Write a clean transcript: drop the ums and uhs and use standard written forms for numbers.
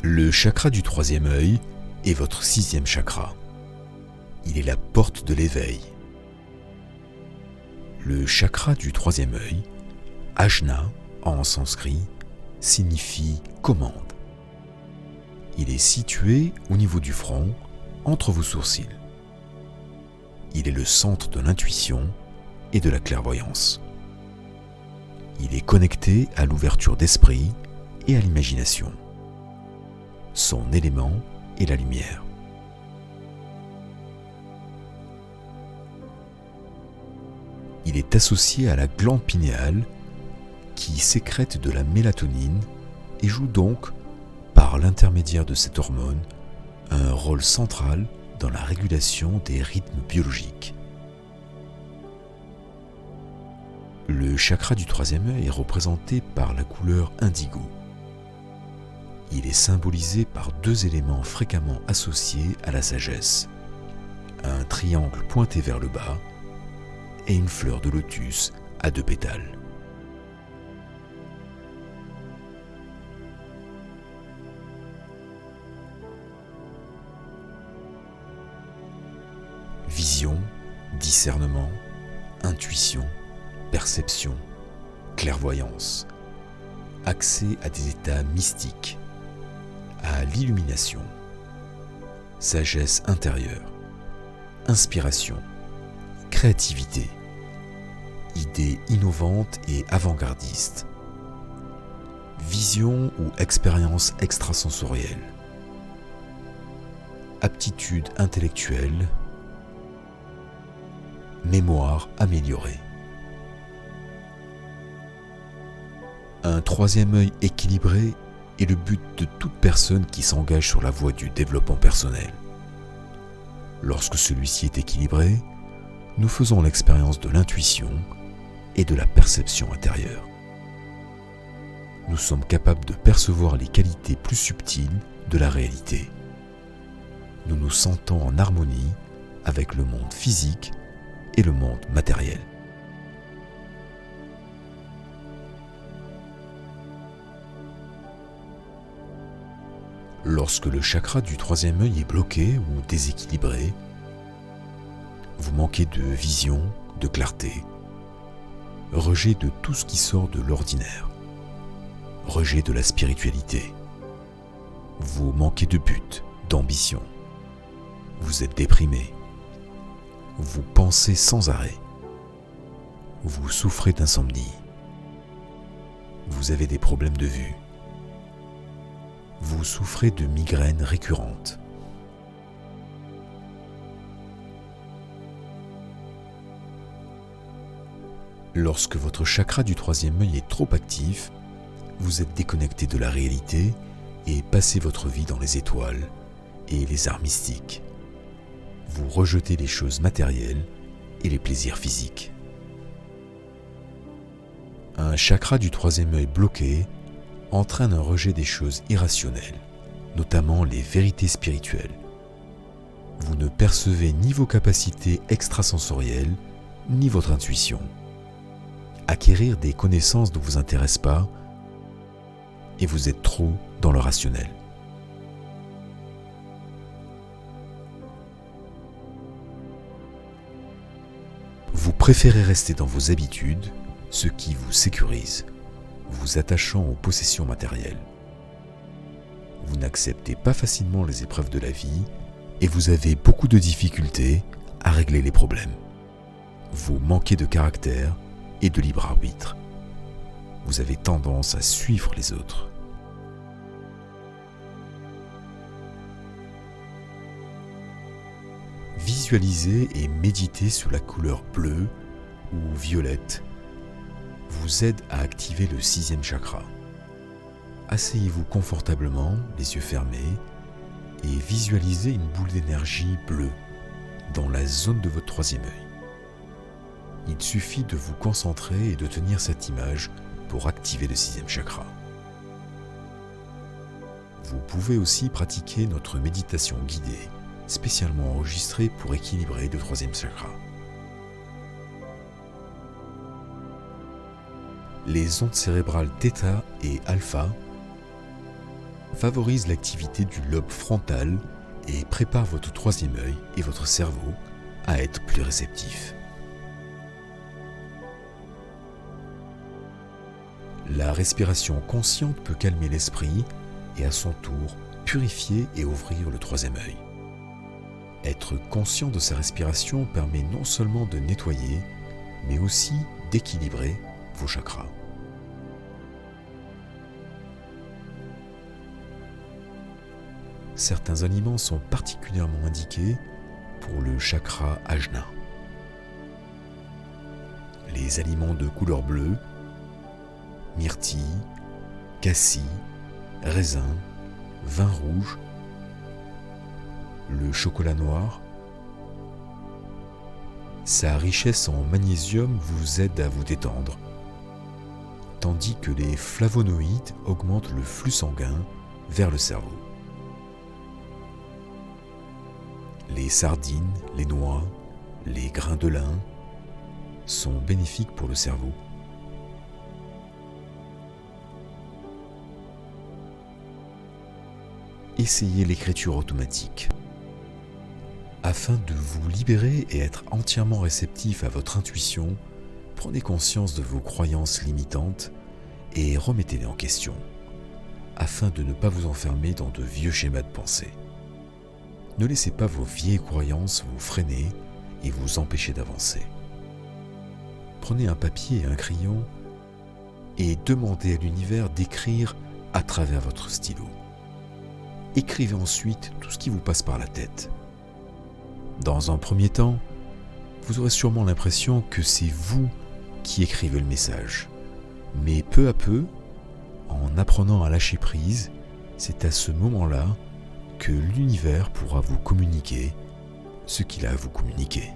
Le chakra du troisième œil est votre sixième chakra. Il est la porte de l'éveil. Le chakra du troisième œil, Ajna en sanskrit, signifie commande. Il est situé au niveau du front, entre vos sourcils. Il est le centre de l'intuition et de la clairvoyance. Il est connecté à l'ouverture d'esprit et à l'imagination. Son élément est la lumière. Il est associé à la glande pinéale qui sécrète de la mélatonine et joue donc, par l'intermédiaire de cette hormone, un rôle central dans la régulation des rythmes biologiques. Le chakra du troisième œil est représenté par la couleur indigo. Il est symbolisé par deux éléments fréquemment associés à la sagesse, un triangle pointé vers le bas et une fleur de lotus à deux pétales. Vision, discernement, intuition, perception, clairvoyance, accès à des états mystiques, à l'illumination, sagesse intérieure, inspiration, créativité, idées innovantes et avant-gardistes, vision ou expérience extrasensorielle, aptitude intellectuelle, mémoire améliorée. Un troisième œil équilibré est le but de toute personne qui s'engage sur la voie du développement personnel. Lorsque celui-ci est équilibré, nous faisons l'expérience de l'intuition et de la perception intérieure. Nous sommes capables de percevoir les qualités plus subtiles de la réalité. Nous nous sentons en harmonie avec le monde physique et le monde matériel. Lorsque le chakra du troisième œil est bloqué ou déséquilibré, vous manquez de vision, de clarté, rejet de tout ce qui sort de l'ordinaire, rejet de la spiritualité. Vous manquez de but, d'ambition. Vous êtes déprimé. Vous pensez sans arrêt. Vous souffrez d'insomnie. Vous avez des problèmes de vue. Vous souffrez de migraines récurrentes. Lorsque votre chakra du troisième œil est trop actif, vous êtes déconnecté de la réalité et passez votre vie dans les étoiles et les arts mystiques. Vous rejetez les choses matérielles et les plaisirs physiques. Un chakra du troisième œil bloqué entraîne un rejet des choses irrationnelles, notamment les vérités spirituelles. Vous ne percevez ni vos capacités extrasensorielles, ni votre intuition. Acquérir des connaissances ne vous intéresse pas et vous êtes trop dans le rationnel. Vous préférez rester dans vos habitudes, ce qui vous sécurise, vous attachant aux possessions matérielles. Vous n'acceptez pas facilement les épreuves de la vie et vous avez beaucoup de difficultés à régler les problèmes. Vous manquez de caractère et de libre arbitre. Vous avez tendance à suivre les autres. Visualisez et méditez sur la couleur bleue ou violette vous aide à activer le sixième chakra. Asseyez-vous confortablement, les yeux fermés, et visualisez une boule d'énergie bleue dans la zone de votre troisième œil. Il suffit de vous concentrer et de tenir cette image pour activer le sixième chakra. Vous pouvez aussi pratiquer notre méditation guidée, spécialement enregistrée pour équilibrer le troisième chakra. Les ondes cérébrales θ et α favorise l'activité du lobe frontal et prépare votre troisième œil et votre cerveau à être plus réceptifs. La respiration consciente peut calmer l'esprit et à son tour purifier et ouvrir le troisième œil. Être conscient de sa respiration permet non seulement de nettoyer, mais aussi d'équilibrer vos chakras. Certains aliments sont particulièrement indiqués pour le chakra Ajna. Les aliments de couleur bleue, myrtille, cassis, raisin, vin rouge, le chocolat noir. Sa richesse en magnésium vous aide à vous détendre, tandis que les flavonoïdes augmentent le flux sanguin vers le cerveau. Les sardines, les noix, les grains de lin sont bénéfiques pour le cerveau. Essayez l'écriture automatique. Afin de vous libérer et être entièrement réceptif à votre intuition, prenez conscience de vos croyances limitantes et remettez-les en question, afin de ne pas vous enfermer dans de vieux schémas de pensée. Ne laissez pas vos vieilles croyances vous freiner et vous empêcher d'avancer. Prenez un papier et un crayon et demandez à l'univers d'écrire à travers votre stylo. Écrivez ensuite tout ce qui vous passe par la tête. Dans un premier temps, vous aurez sûrement l'impression que c'est vous qui écrivez le message. Mais peu à peu, en apprenant à lâcher prise, c'est à ce moment-là que l'univers pourra vous communiquer ce qu'il a à vous communiquer.